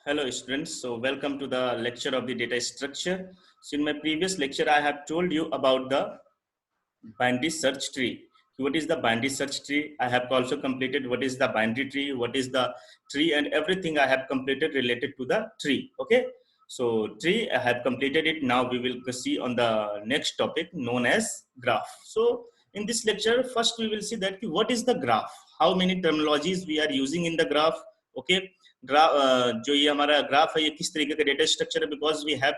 Hello students, so welcome to the lecture of the data structure. So in my previous lecture, I have told you about the binary search tree. What is the binary search tree? I have also completed what is the binary tree, what is the tree, and everything I have completed related to the tree. Okay, so tree I have completed it. Now we will see on the next topic known as graph. So in this lecture, first we will see that what is the graph, how many terminologies we are using in the graph. Okay, graph जो ये हमारा graph है ये किस तरीके का data structure है, because we have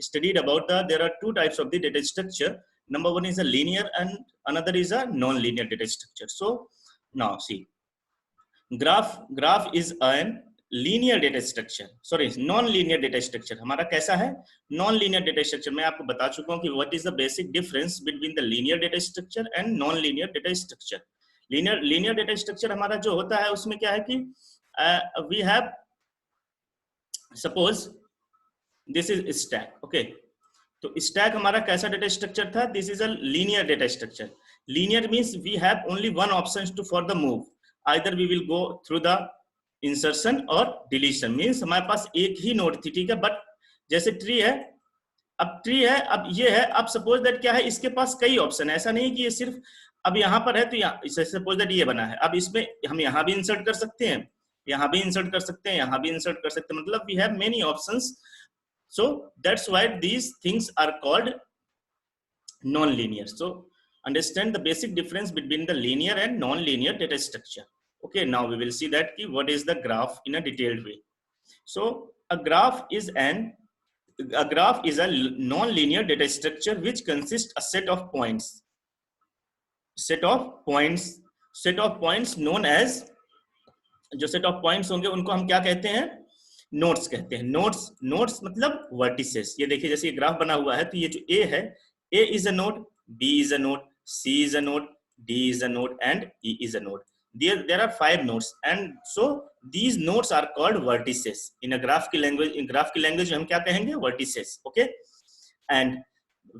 studied about there are two types of the data structure. Number one is a linear and another is a non-linear data structure. So now see, graph is a linear data structure, sorry non-linear data structure. हमारा कैसा है? Non-linear data structure. मैं आपको बता चुका हूँ कि what is the basic difference between the linear data structure and non-linear data structure. Linear data structure हमारा जो होता है उसमें क्या है कि we have, suppose this is stack. Okay, तो stack हमारा कैसा data structure था? This is a linear data structure. Linear means we have only one option to for the move. Either we will go through the insertion or deletion. Means हमारे पास एक ही node थी, ठीक है, but जैसे tree है, अब tree है, अब ये है, अब सपोज दैट क्या है, इसके पास कई ऑप्शन है, ऐसा नहीं कि ये सिर्फ अब यहाँ पर है तो यहाँ सपोज दैट ये बना है, अब इसमें हम यहाँ भी इंसर्ट कर सकते हैं, यहाँ भी इंसर्ट कर सकते हैं, यहाँ भी इंसर्ट कर सकते हैं, मतलब we have many options. So that's why these things are called non-linear. So understand the basic difference between the linear and non-linear data structure. Okay, now we will see that what is the graph in a detailed way. So a graph is a non-linear data structure which consists a set of points known as, जो set of points होंगे उनको हम क्या कहते हैं? Notes कहते हैं. Notes मतलब वर्टिसेस. ये देखिए जैसे ये ग्राफ बना हुआ है तो ये जो ए है, A is a node, B is a node, C is a node, D is a node and E is a node. there are 5 nodes and so these nodes are called vertices in a graph की language हम क्या कहेंगे? vertices. Okay, and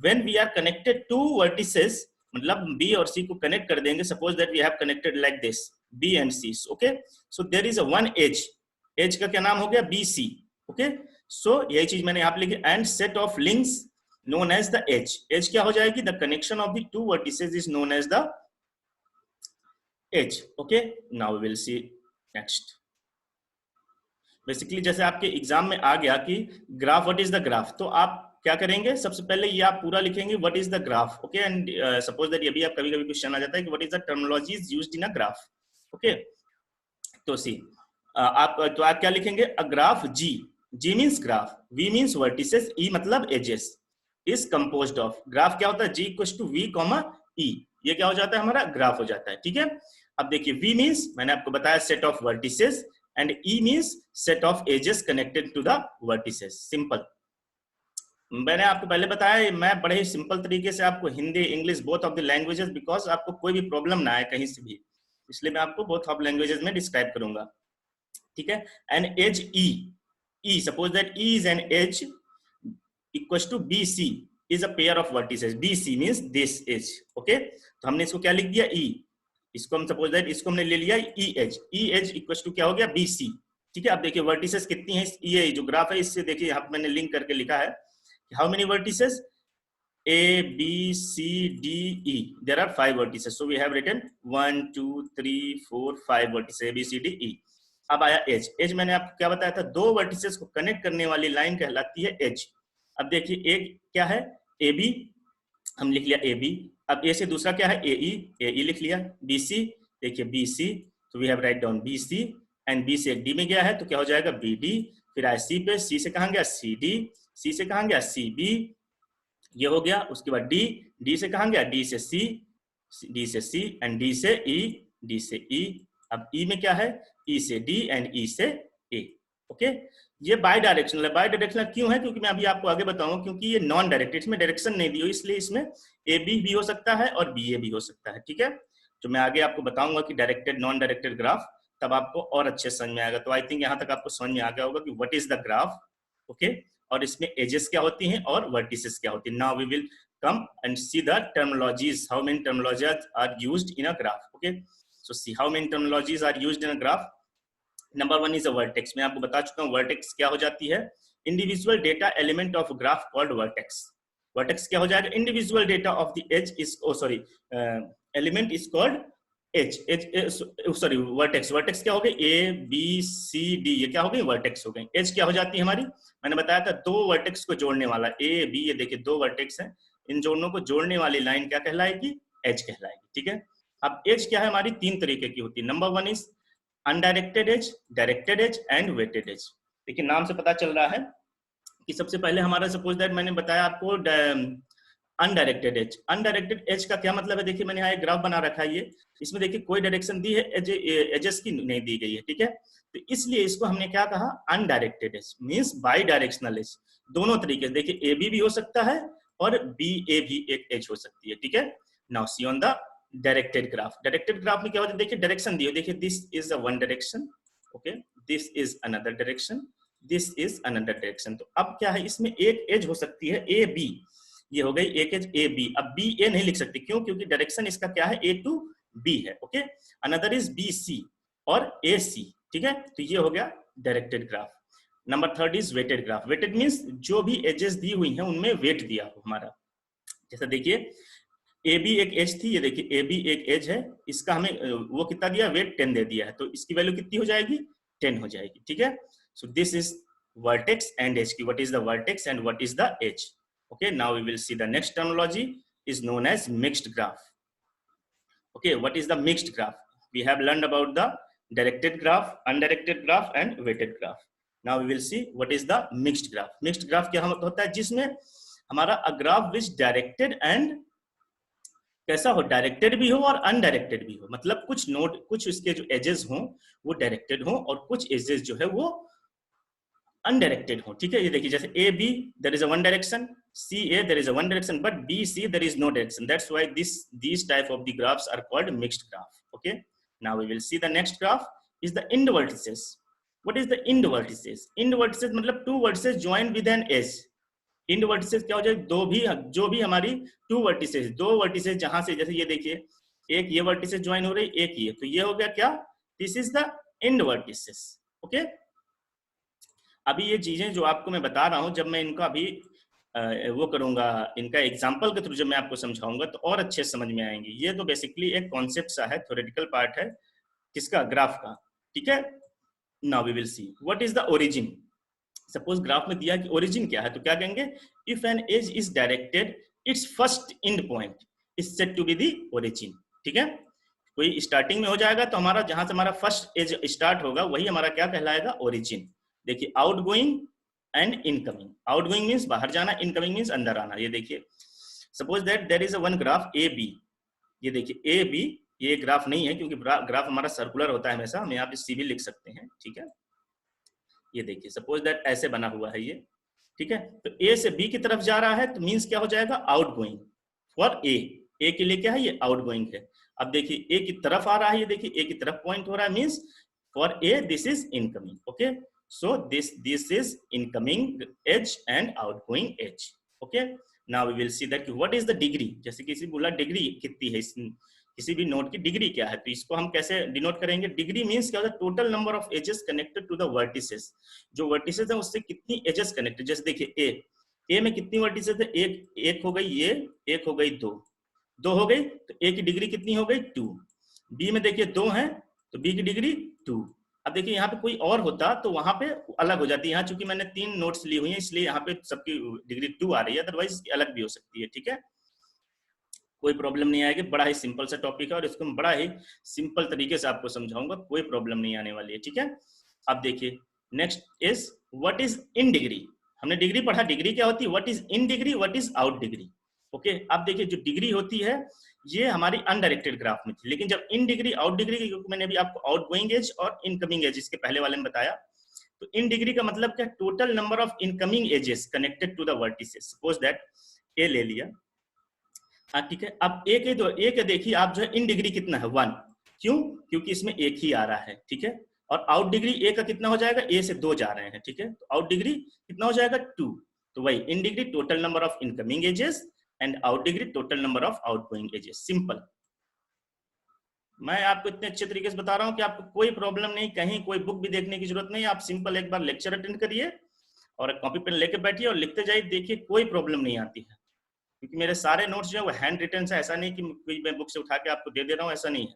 when we are connected to vertices, मतलब B और C को connect कर देंगे, suppose that we have connected like this B and C. Okay, so there is a one edge का क्या नाम हो गया? BC. ओके, सो यही चीज मैंने यहाँ पे लिखी, and set of links known as the edge क्या हो जाएगी? The connection of the two vertices is known as the edge. Okay, now we will see next. Basically जैसे आपके एग्जाम में आ गया कि graph, what is the graph, तो आप क्या करेंगे? सबसे पहले ये आप पूरा लिखेंगे what is the graph. Okay, and suppose that ये भी आप कभी कभी क्वेश्चन आ जाता है कि what is the terminologies used in a graph. Okay, तो सी आप क्या लिखेंगे? A graph G means graph, V means vertices, E मतलब edges, is composed of. Graph क्या होता है? G equals to V comma E. ये क्या हो जाता है? हमारा ग्राफ हो जाता है. ठीक है, अब देखिए वी मीन्स मैंने आपको बताया set of vertices and E means set of edges connected to the vertices. Simple. मैंने आपको पहले बताया मैं बड़े ही सिंपल तरीके से आपको Hindi English both of the languages, because आपको कोई भी प्रॉब्लम ना आए कहीं से भी, इसलिए मैं आपको बोथ ऑफ लैंग्वेजेस में डिस्क्राइब करूंगा. ठीक है, an edge E, suppose that E is an edge equals to B C is a pair of vertices. B C means this edge. Okay, तो हमने इसको क्या लिख दिया? ई. इसको हम सपोज दैट इसको हमने ले लिया ई एज इक्वल्स टू क्या हो गया? B C. ठीक है, अब देखिए वर्टिसेस कितनी है? ये जो ग्राफ है इससे देखिए यहाँ मैंने लिंक करके लिखा है how many vertices? A, B, C, D, E. There are 5 vertices. So we have written 1, 2, 3, 4, 5 vertices. A, B, C, D, E. अब आया एज. एज मैंने आपको क्या बताया था? 2 वर्टिसेस को कनेक्ट करने वाली लाइन कहलाती है एज. अब देखिए एक क्या है? ए बी, हम लिख लिया ए बी. अब ए से दूसरा क्या है? ए ई लिख लिया. बी सी, देखिए बी सी, तो we have write down B C, and B से एक डी में गया है तो क्या हो जाएगा? B D. फिर आया सी पे, सी से कहाँ गया? सी डी, सी से कहाँ गया? सी बी, ये हो गया. उसके बाद डी, डी से कहाँ गया? डी से सी, डी से सी, एंड डी से ई, डी से ई. अब ई में क्या है? ई से डी एंड ई से ए. ओके, ये बाई डायरेक्शनल है. बाई डायरेक्शनल क्यों है? क्योंकि मैं अभी आपको आगे बताऊंगा, क्योंकि ये नॉन डायरेक्टेड, इसमें डायरेक्शन नहीं दी हो, इसलिए इसमें ए बी भी हो सकता है और बी ए भी हो सकता है. ठीक है, तो मैं आगे आपको बताऊंगा कि डायरेक्टेड नॉन डायरेक्टेड ग्राफ, तब आपको और अच्छे समझ में आएगा. तो आई थिंक यहाँ तक आपको समझ में आ गया होगा कि what is the graph. Okay, और इसमें एजेस क्या होती हैं और वर्टिसेस क्या होती हैं. Now we will come and see the terminologies, how many terminologies are used in a graph. Okay, so see how many terminologies are used in a graph. Number 1 is a vertex. मैं आपको बता चुका हूँ vertex क्या हो जाती है, individual data element of graph called vertex. Vertex क्या हो जाएगा, individual data of the edge is sorry element is called edge sorry vertex. Vertex क्या हो गए, ए बी सी डी, ये क्या हो गई वर्टेक्स हो गई। एज क्या हो जाती है हमारी, मैंने बताया था दो वर्टेक्स को जोड़ने वाला, ए बी, ये देखिए दो वर्टेक्स हैं, इन दोनों को जोड़ने वाली लाइन क्या कहलाएगी, एज कहलाएगी। ठीक है, अब एज क्या है हमारी, तीन तरीके की होती है। Number 1 is undirected edge, directed edge and weighted edge. देखिए नाम से पता चल रहा है कि सबसे पहले हमारा सपोज दैट मैंने बताया आपको अनडायरेक्टेड एज। अनडायरेक्टेड एज का क्या मतलब है, देखिए मैंने यहाँ एक ग्राफ बना रखा है, ये इसमें देखिए कोई डायरेक्शन दी है, एजेस की नहीं दी गई है। ठीक है, तो इसलिए इसको हमने क्या कहा, undirected edge means bidirectional edge. दोनों तरीके से देखिए ए बी भी हो सकता है और बी ए भी एक एज हो सकती है। ठीक है, now see on the directed graph. Directed graph में क्या होता है, देखिए डायरेक्शन दी हो, देखिए this is a one direction, okay, this is another direction, this is another direction. तो अब क्या है, इसमें एक एज हो सकती है ए बी, ये हो गई एक एज ए बी। अब बी ए नहीं लिख सकते, क्यों, क्योंकि डायरेक्शन इसका क्या है, ए टू बी है। Okay, another is B C और ए सी। ठीक है, तो ये हो गया directed graph. Number 3 is weighted graph. Weighted means जो भी एजेस दी हुई हैं उनमें वेट दिया हो हमारा। जैसा देखिए ए बी एक एज थी, ये देखिए ए बी एक एज है, इसका हमें वो कितना दिया, वेट 10 दे दिया है, तो इसकी वैल्यू कितनी हो जाएगी, 10 हो जाएगी। ठीक है, सो this is vertex and edge. What is the vertex and what is the edge? Okay, now we will see the next terminology is known as mixed graph. Okay, what is the mixed graph? We have learned about the directed graph, undirected graph and weighted graph. Now we will see what is the mixed graph. Mixed graph क्या होता है, जिसमें हमारा a graph which directed and कैसा हो, directed भी हो और अनडायरेक्टेड भी हो, मतलब कुछ नोड, कुछ इसके जो एजेस हों वो डायरेक्टेड हो और कुछ एजेस जो है वो अनडायरेक्टेड हो। ठीक है, ये देखिए जैसे A B there is a one direction, C A there is a one direction, but B C there is no direction, that's why these type of the graphs are called mixed graph. Okay, now we will see the next graph is the end vertices. What is the end vertices? End vertices मतलब two vertices joined with an edge. End vertices क्या हो जाए, दो भी, जो भी हमारी two vertices, दो वर्टिसेस जहां से, जैसे ये देखिए एक ये वर्टिसेस ज्वाइन हो रही, एक ये, तो ये हो गया क्या, this is the end vertices. Okay, अभी ये चीजें जो आपको मैं बता रहा हूं, जब मैं इनका अभी वो करूंगा, इनका एग्जांपल के थ्रू जब मैं आपको समझाऊंगा तो और अच्छे समझ में आएंगे। ये तो बेसिकली एक कॉन्सेप्ट सा है, थ्योरेटिकल पार्ट है किसका, ग्राफ का। ठीक है, now we will see what is the origin. Suppose graph में दिया कि ओरिजिन क्या है, तो क्या कहेंगे, if an edge is directed its first end point is said to be the origin. ठीक है, कोई स्टार्टिंग में हो जाएगा तो हमारा जहां से हमारा फर्स्ट एज स्टार्ट होगा वही हमारा क्या कहलाएगा, ओरिजिन। देखिए outgoing and incoming, outgoing means बाहर जाना, इनकमिंग मींस अंदर आना। ये देखिए suppose that there is a one graph A B, ये देखिए ए बी, ये ग्राफ नहीं है क्योंकि ग्राफ हमारा सर्कुलर होता है हमेशा, हम यहाँ पे सी भी लिख सकते हैं। ठीक है, ये देखिए सपोज दैट ऐसे बना हुआ है ये। ठीक है, तो ए से बी की तरफ जा रहा है तो मींस क्या हो जाएगा, आउटगोइंग फॉर ए, ए के लिए क्या है, ये आउटगोइंग है। अब देखिए ए की तरफ आ रहा है, ये देखिए ए की तरफ पॉइंट हो रहा है, means for A this is incoming. Okay, so this is incoming edge and outgoing edge. Okay, now we will see that what is the degree. जैसे किसी बोला डिग्री कितनी है, किसी भी नोड की डिग्री क्या है, तो इसको हम कैसे डिनोट करेंगे, डिग्री मींस क्या होता है, total number of edges connected to the vertices. जो वर्टिसेस है उससे कितनी एजेस कनेक्टेड, जैसे देखिए ए में कितनी वर्टिसेस है, एक हो गई, ये एक हो गई, दो हो गई, तो ए की डिग्री कितनी हो गई, 2। बी में देखिए 2 है तो बी की डिग्री 2। अब देखिए यहाँ पे कोई और होता तो वहां पे अलग हो जाती है, यहाँ चूंकि मैंने 3 नोट्स ली हुई है इसलिए यहाँ पे सबकी डिग्री 2 आ रही है, अदरवाइज अलग भी हो सकती है। ठीक है, कोई प्रॉब्लम नहीं आएगी, बड़ा ही सिंपल सा टॉपिक है और इसको मैं बड़ा ही सिंपल तरीके से आपको समझाऊंगा, कोई प्रॉब्लम नहीं आने वाली है। ठीक है, अब देखिए next is what is in degree. हमने डिग्री पढ़ा, डिग्री क्या होती है, what is in degree, what is out degree. Okay, अब देखिए जो डिग्री होती है ये हमारी अनडायरेक्टेड ग्राफ में थी, लेकिन जब इन डिग्री आउट डिग्री, क्योंकि मैंने अभी आपको आउटगोइंग एज और इनकमिंग एज इसके पहले वाले में बताया, तो इन डिग्री का मतलब क्या, total number of incoming edges connected to the vertices. Suppose that A ले लिया, ठीक है, अब एक है तो एक है, देखिए आप जो है इन डिग्री कितना है, 1, क्यों, क्योंकि इसमें एक ही आ रहा है। ठीक है, और आउट डिग्री ए का कितना हो जाएगा, ए से 2 जा रहे हैं। ठीक है, तो आउट डिग्री कितना हो जाएगा, 2। तो वही in degree total number of incoming edges and out degree total number of outgoing edges, simple. मैं आपको इतने अच्छे तरीके से बता रहा हूँ कि आपको कोई प्रॉब्लम नहीं, कहीं कोई बुक भी देखने की जरूरत नहीं। आप सिंपल एक बार लेक्चर अटेंड करिए और कॉपी पेन लेके बैठिए और लिखते जाइए, देखिए कोई प्रॉब्लम नहीं आती है, क्योंकि मेरे सारे नोट्स जो है वो हैंड रिटन है। ऐसा नहीं कि कोई मैं बुक से उठा के आपको दे रहा हूँ, ऐसा नहीं है।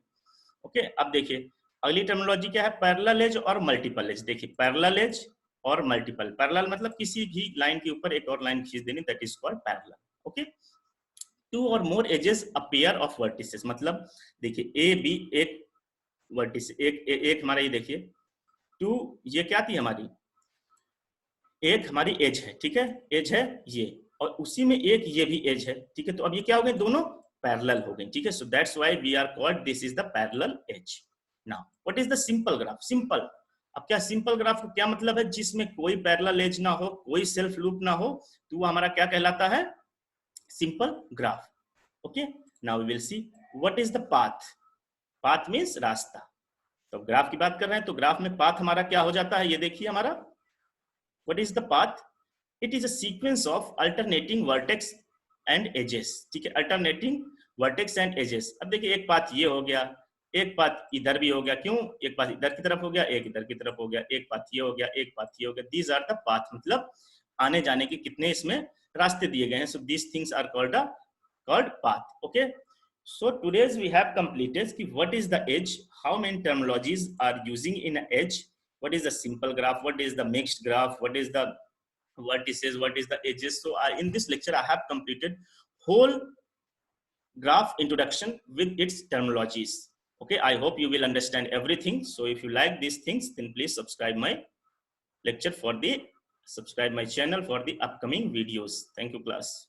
ओके, अब देखिए अगली टर्मिनोलॉजी क्या है, पैरेलल एज और मल्टीपल एज। देखिए पैरेलल एज और मल्टीपल, पैरेलल मतलब किसी भी लाइन के ऊपर एक और लाइन खींच देनी, that is called parallel. Okay, two और more edges a pair of vertices, मतलब देखिए ए बी एक वर्टिस, एक हमारा ये देखिए टू, ये क्या थी हमारी, एक हमारी एज है, ठीक है, एज है ये, और उसी में एक ये भी एज है, ठीक है। तो अब ये क्या हो गए, दोनों पैरेलल हो गए, ठीक है। So that's why we are called this is the parallel edge. Now what is the simple graph? Simple, अब क्या सिंपल ग्राफ का क्या मतलब है? जिसमें कोई पैरेलल एज ना हो, कोई सेल्फ लूप ना हो, तो वो हमारा क्या कहलाता है? Simple graph. Okay, now we will see what is the path. Path means रास्ता। तो ग्राफ की बात कर रहे हैं, तो ग्राफ में पाथ हमारा क्या हो जाता है, ये देखिए हमारा, what is the path? It is a sequence of alternating vertex and edges, ठीक है, अल्टरनेटिंग वर्टेक्स एंड एजेस। अब देखिए एक पाथ ये हो गया, एक पाथ इधर भी हो गया, क्यों, एक पाथ इधर की तरफ हो गया, एक इधर की तरफ हो गया, एक पाथ ये हो गया, एक पाथ ये हो गया। दीज आर द पाथ, मतलब आने जाने के कितने इसमें रास्ते दिए गए हैं। So these things are called path. Okay, so today's we have completed ki what is the edge, how many terminologies are using in an edge, what is the simple graph, what is the mixed graph, what is the vertices, what is the edges. So in this lecture I have completed whole graph introduction with its terminologies. Okay, I hope you will understand everything. So if you like these things, then please subscribe my channel for the upcoming videos. Thank you class.